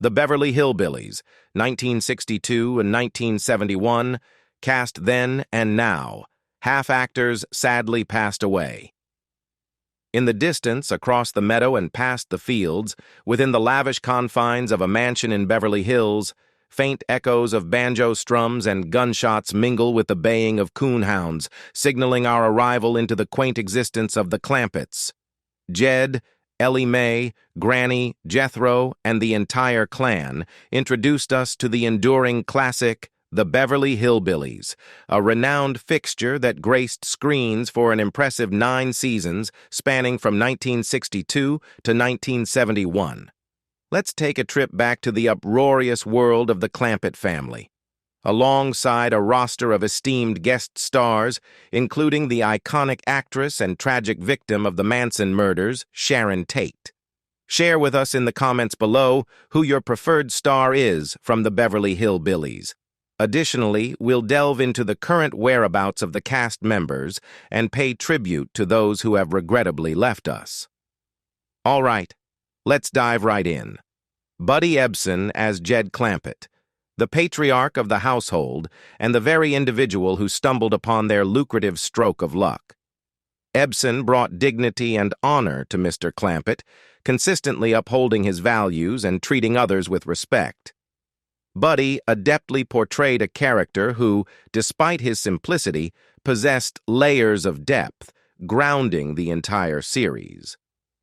The Beverly Hillbillies, 1962 and 1971, cast then and now. Half actors sadly passed away. In the distance, across the meadow and past the fields, within the lavish confines of a mansion in Beverly Hills, faint echoes of banjo strums and gunshots mingle with the baying of coonhounds, signaling our arrival into the quaint existence of the Clampetts. Jed, Ellie Mae, Granny, Jethro, and the entire clan introduced us to the enduring classic, The Beverly Hillbillies, a renowned fixture that graced screens for an impressive 9 seasons spanning from 1962 to 1971. Let's take a trip back to the uproarious world of the Clampett family. Alongside a roster of esteemed guest stars, including the iconic actress and tragic victim of the Manson murders, Sharon Tate. Share with us in the comments below who your preferred star is from the Beverly Hillbillies. Additionally, we'll delve into the current whereabouts of the cast members and pay tribute to those who have regrettably left us. All right, let's dive right in. Buddy Ebsen as Jed Clampett, the patriarch of the household and the very individual who stumbled upon their lucrative stroke of luck. Ebsen brought dignity and honor to Mr. Clampett, consistently upholding his values and treating others with respect. Buddy adeptly portrayed a character who, despite his simplicity, possessed layers of depth, grounding the entire series.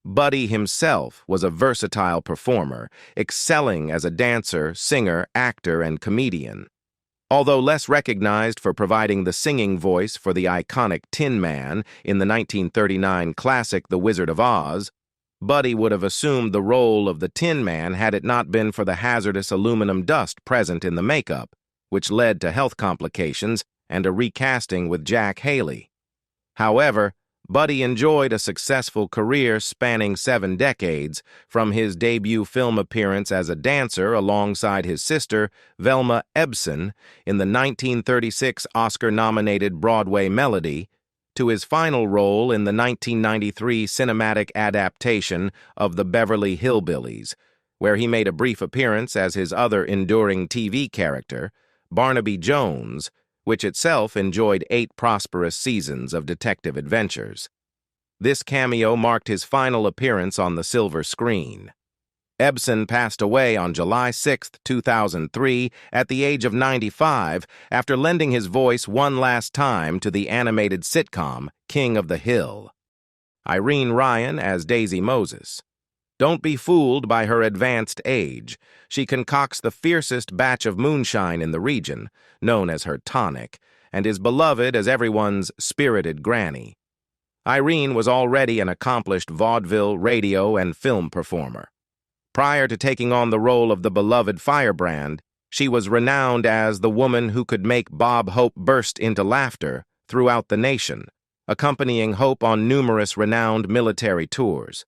Buddy himself was a versatile performer, excelling as a dancer, singer, actor, and comedian. Although less recognized for providing the singing voice for the iconic Tin Man in the 1939 classic The Wizard of Oz, Buddy would have assumed the role of the Tin Man had it not been for the hazardous aluminum dust present in the makeup, which led to health complications and a recasting with Jack Haley. However, Buddy enjoyed a successful career spanning 7 decades, from his debut film appearance as a dancer alongside his sister, Velma Ebsen, in the 1936 Oscar-nominated Broadway Melody, to his final role in the 1993 cinematic adaptation of The Beverly Hillbillies, where he made a brief appearance as his other enduring TV character, Barnaby Jones, which itself enjoyed 8 prosperous seasons of detective adventures. This cameo marked his final appearance on the silver screen. Ebsen passed away on July 6, 2003, at the age of 95, after lending his voice one last time to the animated sitcom King of the Hill. Irene Ryan as Daisy Moses. Don't be fooled by her advanced age. She concocts the fiercest batch of moonshine in the region, known as her tonic, and is beloved as everyone's spirited granny. Irene was already an accomplished vaudeville, radio, and film performer. Prior to taking on the role of the beloved firebrand, she was renowned as the woman who could make Bob Hope burst into laughter throughout the nation, accompanying Hope on numerous renowned military tours.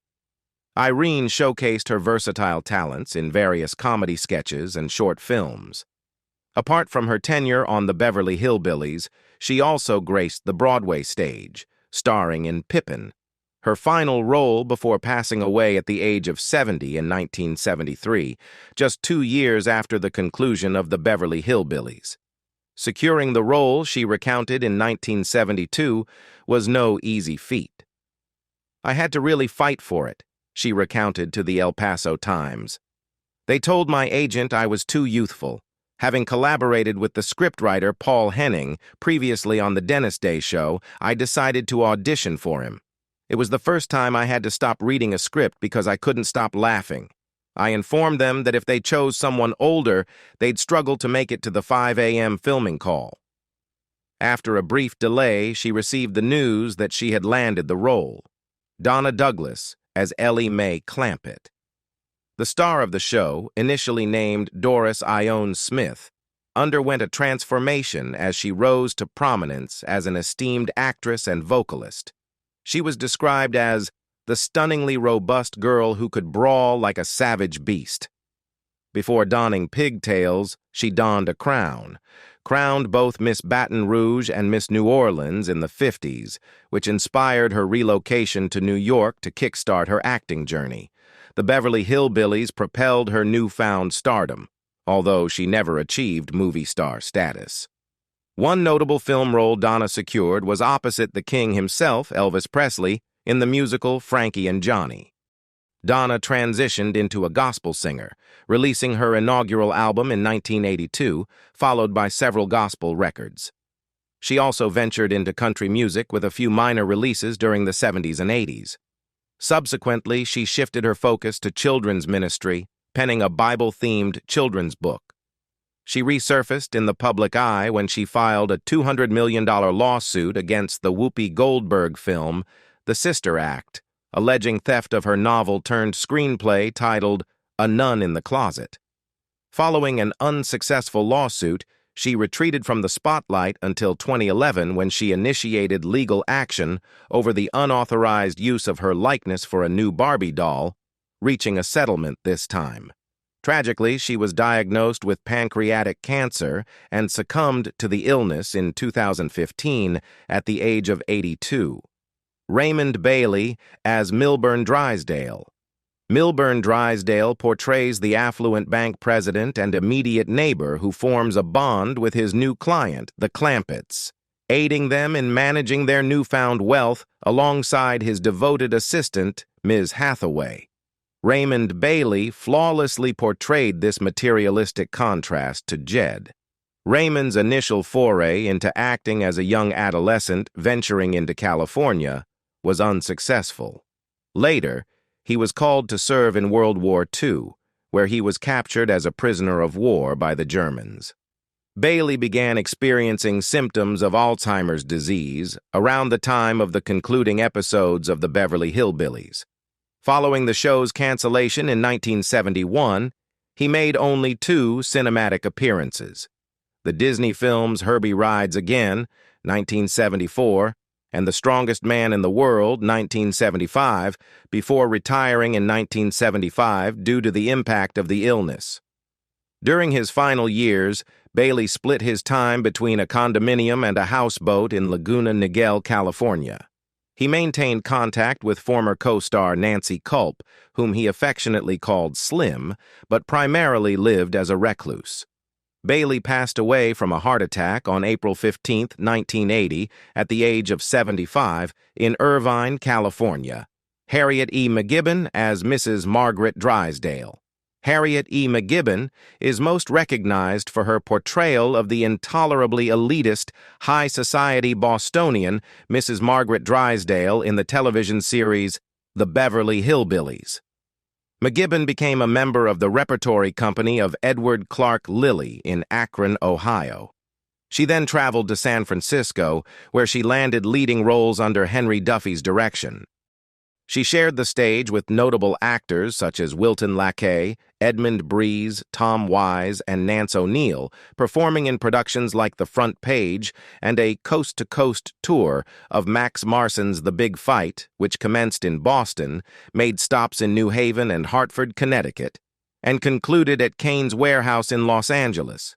Irene showcased her versatile talents in various comedy sketches and short films. Apart from her tenure on the Beverly Hillbillies, she also graced the Broadway stage, starring in Pippin, her final role before passing away at the age of 70 in 1973, just 2 years after the conclusion of the Beverly Hillbillies. Securing the role, she recounted in 1972, was no easy feat. "I had to really fight for it," she recounted to the El Paso Times. "They told my agent I was too youthful. Having collaborated with the scriptwriter Paul Henning previously on the Dennis Day Show, I decided to audition for him. It was the first time I had to stop reading a script because I couldn't stop laughing. I informed them that if they chose someone older, they'd struggle to make it to the 5 a.m. filming call." After a brief delay, she received the news that she had landed the role. Donna Douglas as Ellie Mae Clampett. The star of the show, initially named Doris Ione Smith, underwent a transformation as she rose to prominence as an esteemed actress and vocalist. She was described as the stunningly robust girl who could brawl like a savage beast. Before donning pigtails, she donned a crown, crowned both Miss Baton Rouge and Miss New Orleans in the 50s, which inspired her relocation to New York to kickstart her acting journey. the Beverly Hillbillies propelled her newfound stardom, although she never achieved movie star status. One notable film role Donna secured was opposite the king himself, Elvis Presley, in the musical Frankie and Johnny. Donna transitioned into a gospel singer, releasing her inaugural album in 1982, followed by several gospel records. She also ventured into country music with a few minor releases during the 70s and 80s. Subsequently, she shifted her focus to children's ministry, penning a Bible-themed children's book. She resurfaced in the public eye when she filed a $200 million lawsuit against the Whoopi Goldberg film, The Sister Act, alleging theft of her novel-turned-screenplay titled A Nun in the Closet. Following an unsuccessful lawsuit, she retreated from the spotlight until 2011 when she initiated legal action over the unauthorized use of her likeness for a new Barbie doll, reaching a settlement this time. Tragically, she was diagnosed with pancreatic cancer and succumbed to the illness in 2015 at the age of 82. Raymond Bailey as Milburn Drysdale. Milburn Drysdale portrays the affluent bank president and immediate neighbor who forms a bond with his new client, the Clampetts, aiding them in managing their newfound wealth alongside his devoted assistant, Ms. Hathaway. Raymond Bailey flawlessly portrayed this materialistic contrast to Jed. Raymond's initial foray into acting as a young adolescent venturing into California was unsuccessful. Later, he was called to serve in World War II, where he was captured as a prisoner of war by the Germans. Bailey began experiencing symptoms of Alzheimer's disease around the time of the concluding episodes of the Beverly Hillbillies. Following the show's cancellation in 1971, he made only 2 cinematic appearances: the Disney films Herbie Rides Again, 1974, and The Strongest Man in the World, 1975, before retiring in 1975 due to the impact of the illness. During his final years, Bailey split his time between a condominium and a houseboat in Laguna Niguel, California. He maintained contact with former co-star Nancy Culp, whom he affectionately called Slim, but primarily lived as a recluse. Bailey passed away from a heart attack on April 15, 1980, at the age of 75, in Irvine, California. Harriet E. MacGibbon as Mrs. Margaret Drysdale. Harriet E. MacGibbon is most recognized for her portrayal of the intolerably elitist, high-society Bostonian Mrs. Margaret Drysdale in the television series The Beverly Hillbillies. MacGibbon became a member of the repertory company of Edward Clark Lilly in Akron, Ohio. She then traveled to San Francisco, where she landed leading roles under Henry Duffy's direction. She shared the stage with notable actors such as Wilton Lackey, Edmund Breeze, Tom Wise, and Nance O'Neill, performing in productions like The Front Page and a coast-to-coast tour of Max Marson's The Big Fight, which commenced in Boston, made stops in New Haven and Hartford, Connecticut, and concluded at Cain's Warehouse in Los Angeles.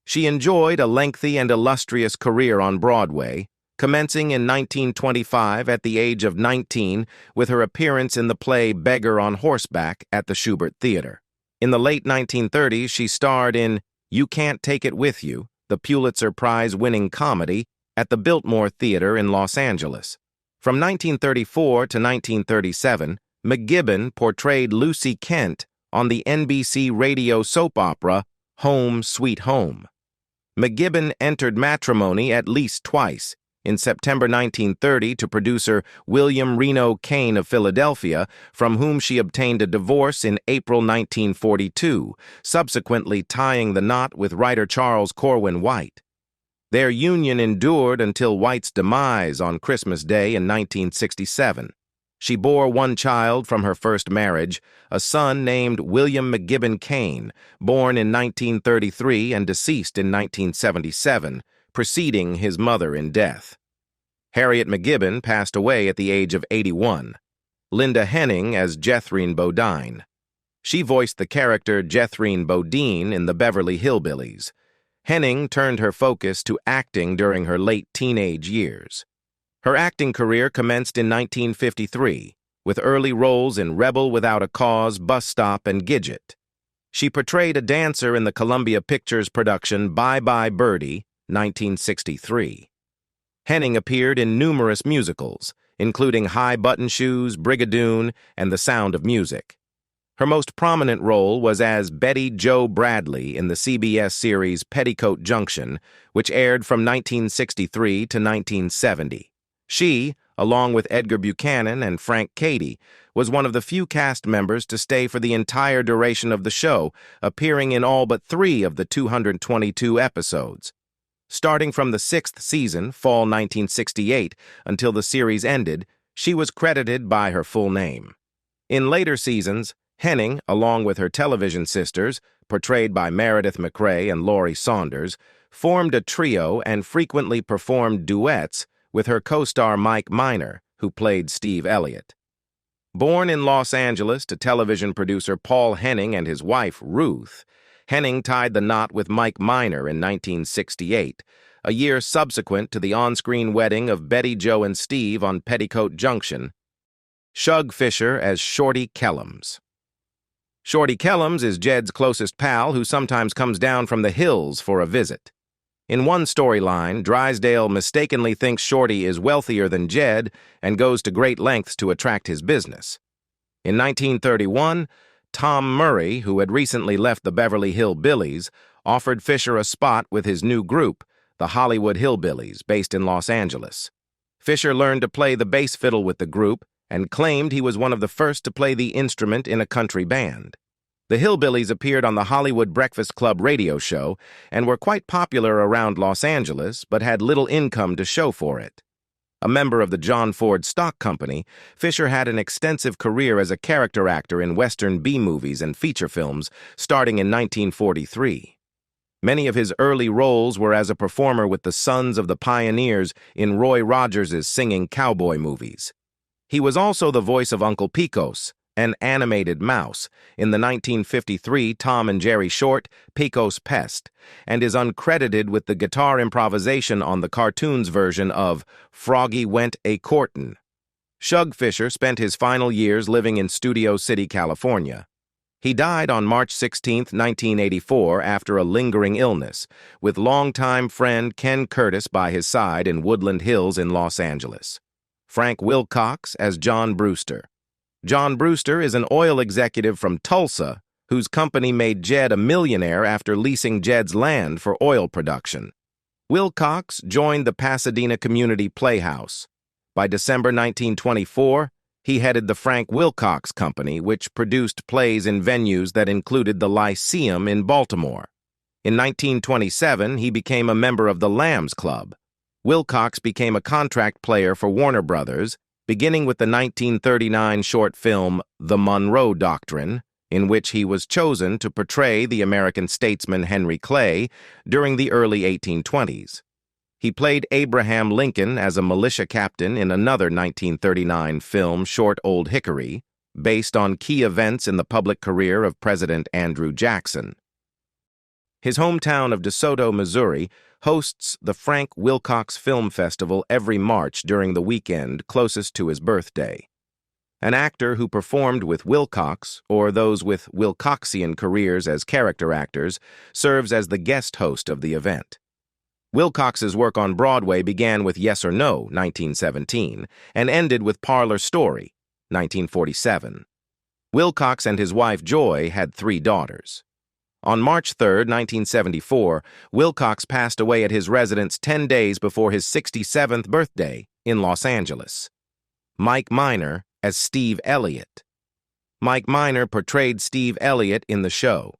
She enjoyed a lengthy and illustrious career on Broadway, commencing in 1925 at the age of 19 with her appearance in the play Beggar on Horseback at the Shubert Theater. In the late 1930s, she starred in You Can't Take It With You, the Pulitzer Prize-winning comedy, at the Biltmore Theater in Los Angeles. From 1934 to 1937, MacGibbon portrayed Lucy Kent on the NBC radio soap opera Home, Sweet Home. MacGibbon entered matrimony at least twice, in September 1930 to producer William Reno Cain of Philadelphia, from whom she obtained a divorce in April 1942, subsequently tying the knot with writer Charles Corwin White. Their union endured until White's demise on Christmas Day in 1967. She bore one child from her first marriage, a son named William MacGibbon Cain, born in 1933 and deceased in 1977, preceding his mother in death. Harriet MacGibbon passed away at the age of 81. Linda Henning as Jethrine Bodine. She voiced the character Jethrine Bodine in the Beverly Hillbillies. Henning turned her focus to acting during her late teenage years. Her acting career commenced in 1953, with early roles in Rebel Without a Cause, Bus Stop, and Gidget. She portrayed a dancer in the Columbia Pictures production Bye Bye Birdie, 1963. Henning appeared in numerous musicals, including High Button Shoes, Brigadoon, and The Sound of Music. Her most prominent role was as Betty Jo Bradley in the CBS series Petticoat Junction, which aired from 1963 to 1970. She, along with Edgar Buchanan and Frank Cady, was one of the few cast members to stay for the entire duration of the show, appearing in all but 3 of the 222 episodes. Starting from the 6th season, fall 1968, until the series ended, she was credited by her full name. In later seasons, Henning, along with her television sisters, portrayed by Meredith McRae and Laurie Saunders, formed a trio and frequently performed duets with her co-star Mike Minor, who played Steve Elliott. Born in Los Angeles to television producer Paul Henning and his wife, Ruth, Henning tied the knot with Mike Minor in 1968, a year subsequent to the on-screen wedding of Betty Jo and Steve on Petticoat Junction. Shug Fisher as Shorty Kellums. Shorty Kellums is Jed's closest pal who sometimes comes down from the hills for a visit. In one storyline, Drysdale mistakenly thinks Shorty is wealthier than Jed and goes to great lengths to attract his business. In 1931, Tom Murray, who had recently left the Beverly Hillbillies, offered Fisher a spot with his new group, the Hollywood Hillbillies, based in Los Angeles. Fisher learned to play the bass fiddle with the group and claimed he was one of the first to play the instrument in a country band. The Hillbillies appeared on the Hollywood Breakfast Club radio show and were quite popular around Los Angeles, but had little income to show for it. A member of the John Ford Stock Company, Fisher had an extensive career as a character actor in Western B-movies and feature films, starting in 1943. Many of his early roles were as a performer with the Sons of the Pioneers in Roy Rogers' singing cowboy movies. He was also the voice of Uncle Pecos, an animated mouse, in the 1953 Tom and Jerry short, Pecos Pest, and is uncredited with the guitar improvisation on the cartoon's version of Froggy Went a Courtin'. Shug Fisher spent his final years living in Studio City, California. He died on March 16, 1984, after a lingering illness, with longtime friend Ken Curtis by his side in Woodland Hills in Los Angeles. Frank Wilcox as John Brewster. John Brewster is an oil executive from Tulsa whose company made Jed a millionaire after leasing Jed's land for oil production. Wilcox joined the Pasadena Community Playhouse. By December 1924, he headed the Frank Wilcox Company, which produced plays in venues that included the Lyceum in Baltimore. In 1927, he became a member of the Lambs Club. Wilcox became a contract player for Warner Brothers, beginning with the 1939 short film The Monroe Doctrine, in which he was chosen to portray the American statesman Henry Clay during the early 1820s. He played Abraham Lincoln as a militia captain in another 1939 film, Short Old Hickory, based on key events in the public career of President Andrew Jackson. His hometown of DeSoto, Missouri, hosts the Frank Wilcox Film Festival every March during the weekend closest to his birthday. An actor who performed with Wilcox, or those with Wilcoxian careers as character actors, serves as the guest host of the event. Wilcox's work on Broadway began with Yes or No, 1917, and ended with Parlor Story, 1947. Wilcox and his wife Joy had 3 daughters. On March 3, 1974, Wilcox passed away at his residence 10 days before his 67th birthday in Los Angeles. Mike Minor as Steve Elliott. Mike Minor portrayed Steve Elliott in the show.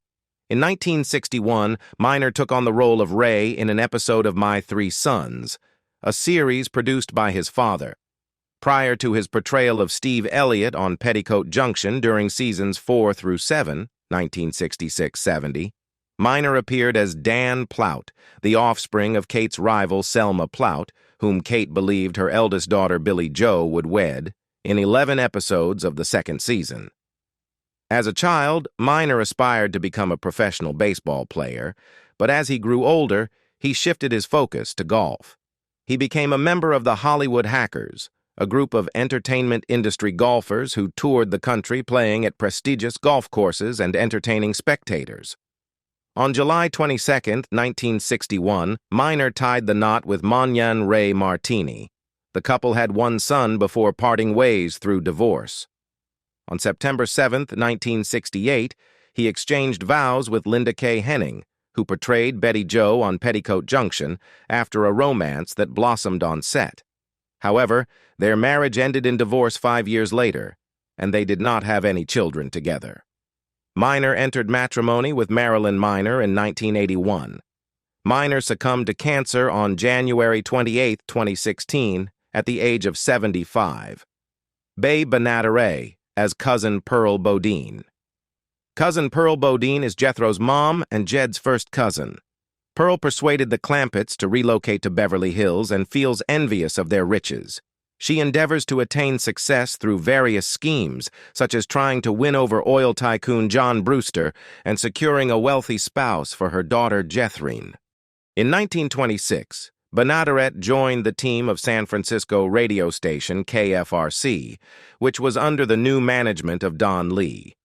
In 1961, Minor took on the role of Ray in an episode of My Three Sons, a series produced by his father. Prior to his portrayal of Steve Elliott on Petticoat Junction during seasons 4 through 7, 1966-70, Minor appeared as Dan Plout, the offspring of Kate's rival Selma Plout, whom Kate believed her eldest daughter Billie Jo would wed, in 11 episodes of the second season. As a child, Minor aspired to become a professional baseball player, but as he grew older, he shifted his focus to golf. He became a member of the Hollywood Hackers, a group of entertainment industry golfers who toured the country playing at prestigious golf courses and entertaining spectators. On July 22, 1961, Minor tied the knot with Manyan Ray Martini. The couple had one son before parting ways through divorce. On September 7, 1968, he exchanged vows with Linda K. Henning, who portrayed Betty Jo on Petticoat Junction after a romance that blossomed on set. However, their marriage ended in divorce 5 years later, and they did not have any children together. Minor entered matrimony with Marilyn Minor in 1981. Minor succumbed to cancer on January 28, 2016, at the age of 75. Bae Benaderet as Cousin Pearl Bodine. Cousin Pearl Bodine is Jethro's mom and Jed's first cousin. Pearl persuaded the Clampetts to relocate to Beverly Hills and feels envious of their riches. She endeavors to attain success through various schemes, such as trying to win over oil tycoon John Brewster and securing a wealthy spouse for her daughter Jethrine. In 1926, Benaderet joined the team of San Francisco radio station KFRC, which was under the new management of Don Lee.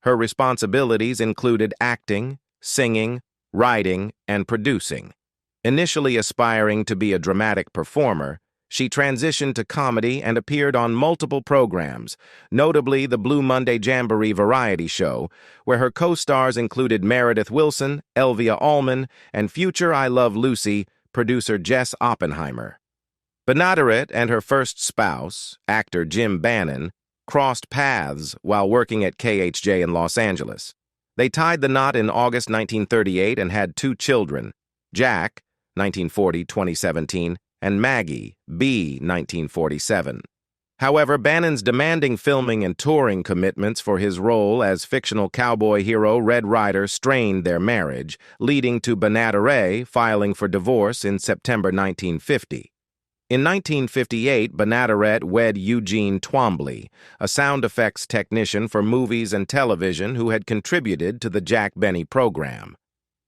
Her responsibilities included acting, singing, writing, and producing. Initially aspiring to be a dramatic performer, she transitioned to comedy and appeared on multiple programs, notably the Blue Monday Jamboree variety show, where her co-stars included Meredith Willson, Elvia Allman, and future I Love Lucy producer Jess Oppenheimer. Benaderet and her first spouse, actor Jim Bannon, crossed paths while working at KHJ in Los Angeles. They tied the knot in August 1938 and had 2 children, Jack, 1940-2017, and Maggie, B, 1947. However, Bannon's demanding filming and touring commitments for his role as fictional cowboy hero Red Ryder strained their marriage, leading to Benaderet filing for divorce in September 1950. In 1958, Benaderet wed Eugene Twombly, a sound effects technician for movies and television who had contributed to the Jack Benny program.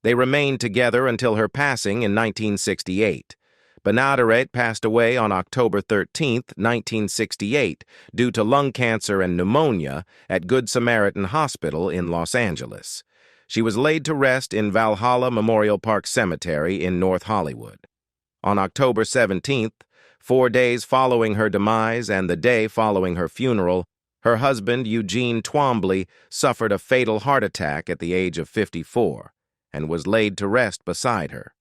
They remained together until her passing in 1968. Benaderet passed away on October 13, 1968, due to lung cancer and pneumonia at Good Samaritan Hospital in Los Angeles. She was laid to rest in Valhalla Memorial Park Cemetery in North Hollywood. On October 17th, 4 days following her demise and the day following her funeral, her husband, Eugene Twombly, suffered a fatal heart attack at the age of 54 and was laid to rest beside her.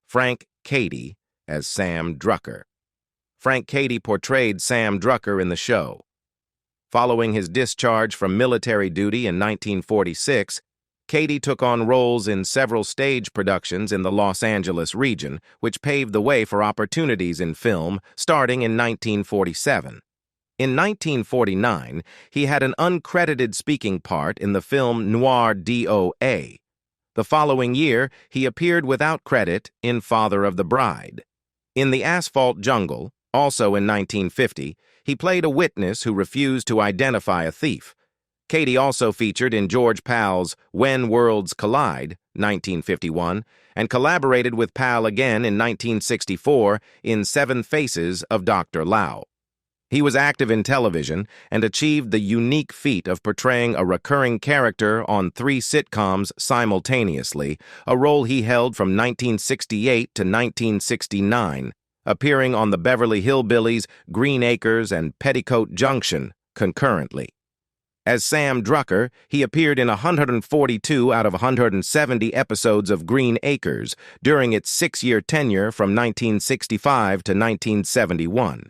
Frank Cady as Sam Drucker. Frank Cady portrayed Sam Drucker in the show. Following his discharge from military duty in 1946, Cady took on roles in several stage productions in the Los Angeles region, which paved the way for opportunities in film, starting in 1947. In 1949, he had an uncredited speaking part in the film Noir DOA. The following year, he appeared without credit in Father of the Bride. In The Asphalt Jungle, also in 1950, he played a witness who refused to identify a thief. Cady also featured in George Pal's When Worlds Collide, 1951, and collaborated with Pal again in 1964 in 7 Faces of Dr. Lau. He was active in television and achieved the unique feat of portraying a recurring character on 3 sitcoms simultaneously, a role he held from 1968 to 1969, appearing on the Beverly Hillbillies, Green Acres, and Petticoat Junction concurrently. As Sam Drucker, he appeared in 142 out of 170 episodes of Green Acres during its 6-year tenure from 1965 to 1971.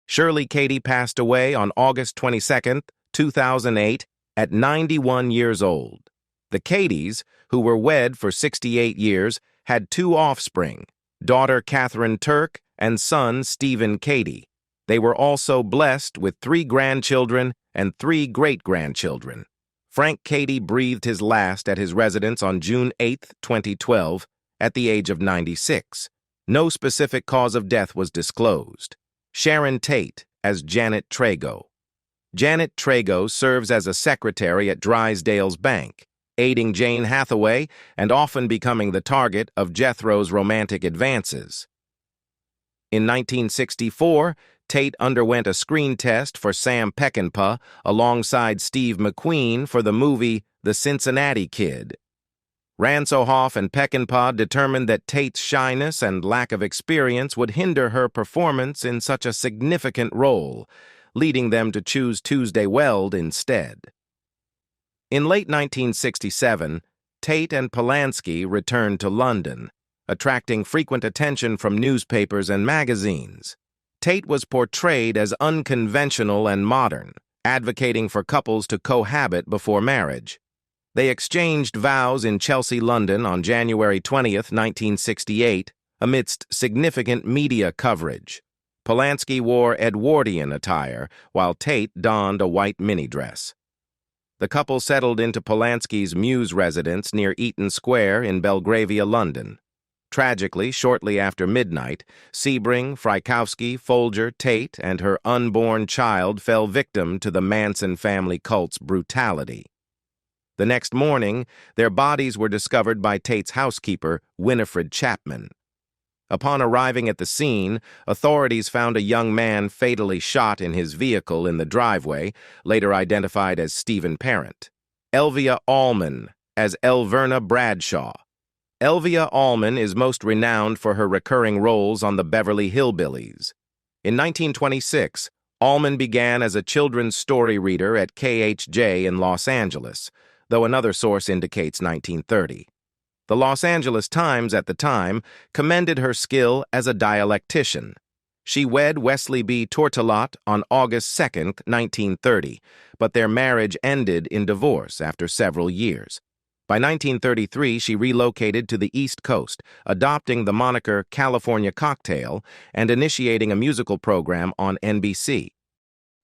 Shirley Cady passed away on August 22, 2008, at 91 years old. The Cadys, who were wed for 68 years, had 2 offspring, daughter Catherine Turk and son Stephen Cady. They were also blessed with 3 grandchildren and 3 great-grandchildren. Frank Cady breathed his last at his residence on June 8, 2012, at the age of 96. No specific cause of death was disclosed. Sharon Tate as Janet Trago. Janet Trago serves as a secretary at Drysdale's bank, aiding Jane Hathaway and often becoming the target of Jethro's romantic advances. In 1964, Tate underwent a screen test for Sam Peckinpah alongside Steve McQueen for the movie The Cincinnati Kid. Ransohoff and Peckinpah determined that Tate's shyness and lack of experience would hinder her performance in such a significant role, leading them to choose Tuesday Weld instead. In late 1967, Tate and Polanski returned to London, attracting frequent attention from newspapers and magazines. Tate was portrayed as unconventional and modern, advocating for couples to cohabit before marriage. They exchanged vows in Chelsea, London on January 20, 1968, amidst significant media coverage. Polanski wore Edwardian attire, while Tate donned a white mini-dress. The couple settled into Polanski's Mews residence near Eaton Square in Belgravia, London. Tragically, shortly after midnight, Sebring, Frykowski, Folger, Tate, and her unborn child fell victim to the Manson family cult's brutality. The next morning, their bodies were discovered by Tate's housekeeper, Winifred Chapman. Upon arriving at the scene, authorities found a young man fatally shot in his vehicle in the driveway, later identified as Stephen Parent. Elvia Allman as Elverna Bradshaw. Elvia Allman is most renowned for her recurring roles on the Beverly Hillbillies. In 1926, Allman began as a children's story reader at KHJ in Los Angeles, though another source indicates 1930. The Los Angeles Times at the time commended her skill as a dialectician. She wed Wesley B. Tourtellotte on August 2, 1930, but their marriage ended in divorce after several years. By 1933, she relocated to the East Coast, adopting the moniker California Cocktail and initiating a musical program on NBC.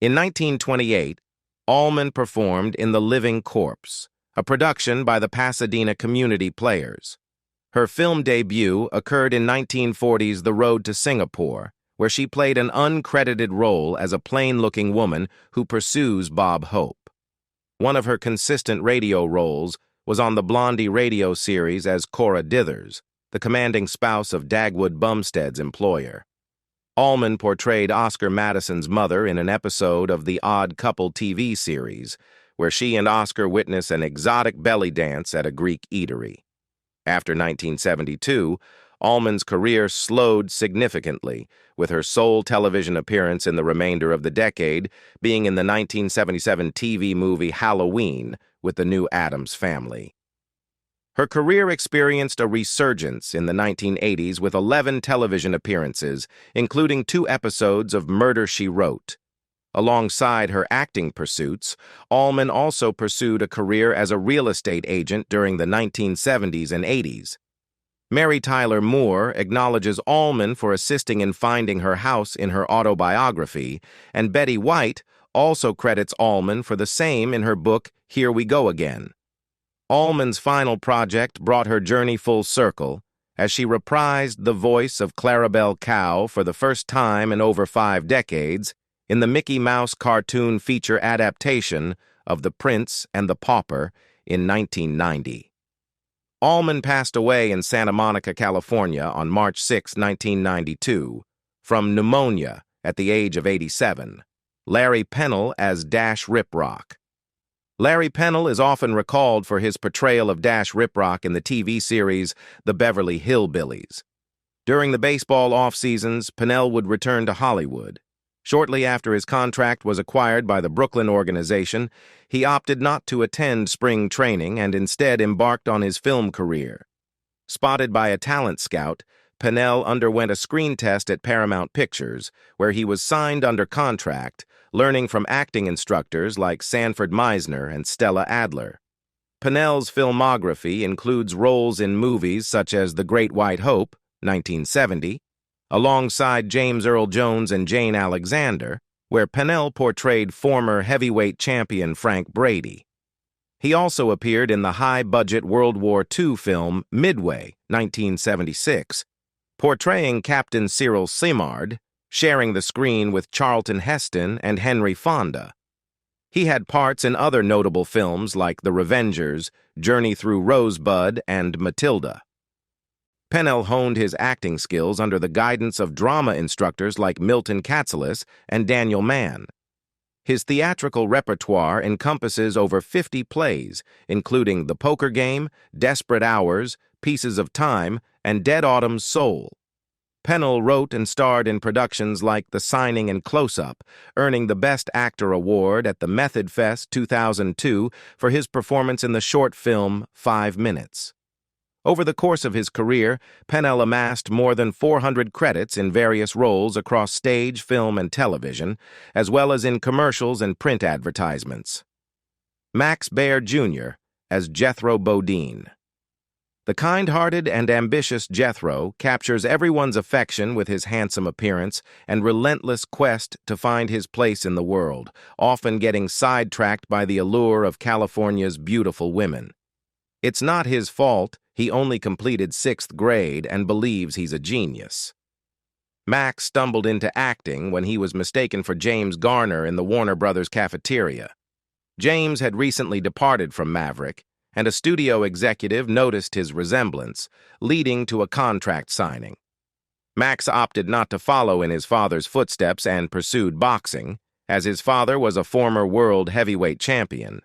In 1928, Allman performed in The Living Corpse, a production by the Pasadena Community Players. Her film debut occurred in 1940's The Road to Singapore, where she played an uncredited role as a plain-looking woman who pursues Bob Hope. One of her consistent radio roles was on the Blondie radio series as Cora Dithers, the commanding spouse of Dagwood Bumstead's employer. Allman portrayed Oscar Madison's mother in an episode of the Odd Couple TV series, where she and Oscar witness an exotic belly dance at a Greek eatery. After 1972, Allman's career slowed significantly, with her sole television appearance in the remainder of the decade being in the 1977 TV movie Halloween with the new Addams Family. Her career experienced a resurgence in the 1980s with 11 television appearances, including 2 episodes of Murder, She Wrote. Alongside her acting pursuits, Allman also pursued a career as a real estate agent during the 1970s and 80s. Mary Tyler Moore acknowledges Allman for assisting in finding her house in her autobiography, and Betty White also credits Allman for the same in her book Here We Go Again. Allman's final project brought her journey full circle, as she reprised the voice of Clarabelle Cow for the first time in over 5 decades in the Mickey Mouse cartoon feature adaptation of The Prince and the Pauper in 1990. Allman passed away in Santa Monica, California on March 6, 1992, from pneumonia at the age of 87. Larry Pennell as Dash Riprock. Larry Pennell is often recalled for his portrayal of Dash Riprock in the TV series The Beverly Hillbillies. During the baseball off-seasons, Pennell would return to Hollywood. Shortly after his contract was acquired by the Brooklyn organization, he opted not to attend spring training and instead embarked on his film career. Spotted by a talent scout, Pennell underwent a screen test at Paramount Pictures, where he was signed under contract, learning from acting instructors like Sanford Meisner and Stella Adler. Pennell's filmography includes roles in movies such as The Great White Hope, 1970, alongside James Earl Jones and Jane Alexander, where Pennell portrayed former heavyweight champion Frank Brady. He also appeared in the high-budget World War II film Midway, 1976, portraying Captain Cyril Simard, sharing the screen with Charlton Heston and Henry Fonda. He had parts in other notable films like The Revengers, Journey Through Rosebud, and Matilda. Pennell honed his acting skills under the guidance of drama instructors like Milton Katselas and Daniel Mann. His theatrical repertoire encompasses over 50 plays, including The Poker Game, Desperate Hours, Pieces of Time, and Dead Autumn's Soul. Pennell wrote and starred in productions like The Signing and Close-Up, earning the Best Actor award at the Method Fest 2002 for his performance in the short film 5 Minutes. Over the course of his career, Pennell amassed more than 400 credits in various roles across stage, film, and television, as well as in commercials and print advertisements. Baer Jr. as Jethro Bodine. The kind-hearted and ambitious Jethro captures everyone's affection with his handsome appearance and relentless quest to find his place in the world, often getting sidetracked by the allure of California's beautiful women. It's not his fault. He only completed 6th grade and believes he's a genius. Max stumbled into acting when he was mistaken for James Garner in the Warner Brothers cafeteria. James had recently departed from Maverick, and a studio executive noticed his resemblance, leading to a contract signing. Max opted not to follow in his father's footsteps and pursued boxing, as his father was a former world heavyweight champion.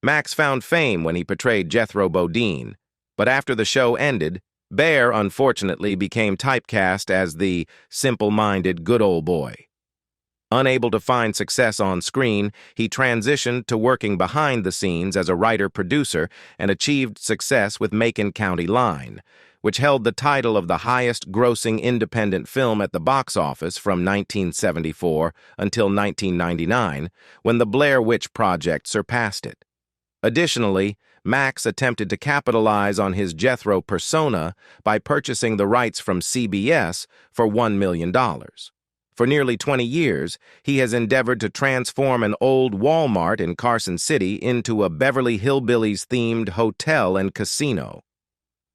Max found fame when he portrayed Jethro Bodine, but after the show ended, Baer unfortunately became typecast as the simple-minded good old boy. Unable to find success on screen, he transitioned to working behind the scenes as a writer-producer and achieved success with Macon County Line, which held the title of the highest-grossing independent film at the box office from 1974 until 1999, when The Blair Witch Project surpassed it. Additionally, Max attempted to capitalize on his Jethro persona by purchasing the rights from CBS for $1 million. For nearly 20 years, he has endeavored to transform an old Walmart in Carson City into a Beverly Hillbillies-themed hotel and casino.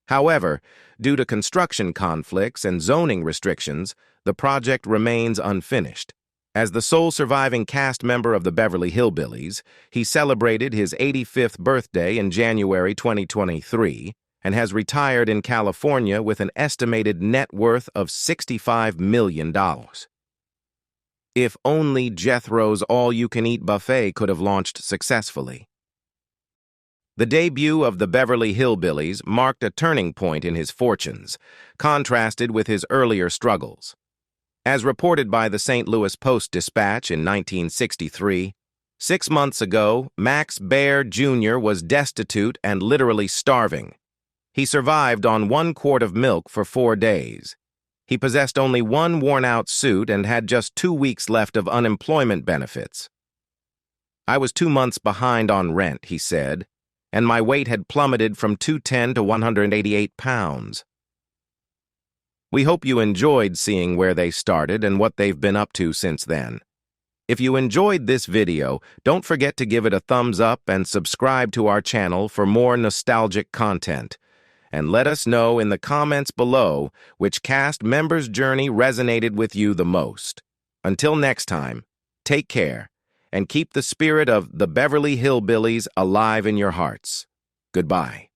However, due to construction conflicts and zoning restrictions, the project remains unfinished. As the sole surviving cast member of the Beverly Hillbillies, he celebrated his 85th birthday in January 2023 and has retired in California with an estimated net worth of $65 million. If only Jethro's all-you-can-eat buffet could have launched successfully. The debut of the Beverly Hillbillies marked a turning point in his fortunes, contrasted with his earlier struggles. As reported by the St. Louis Post-Dispatch in 1963, 6 months ago, Baer Jr. was destitute and literally starving. He survived on 1 quart of milk for 4 days. He possessed only 1 worn-out suit and had just 2 weeks left of unemployment benefits. "I was 2 months behind on rent," he said, "and my weight had plummeted from 210 to 188 pounds. We hope you enjoyed seeing where they started and what they've been up to since then. If you enjoyed this video, don't forget to give it a thumbs up and subscribe to our channel for more nostalgic content. And let us know in the comments below which cast member's journey resonated with you the most. Until next time, take care and keep the spirit of the Beverly Hillbillies alive in your hearts. Goodbye.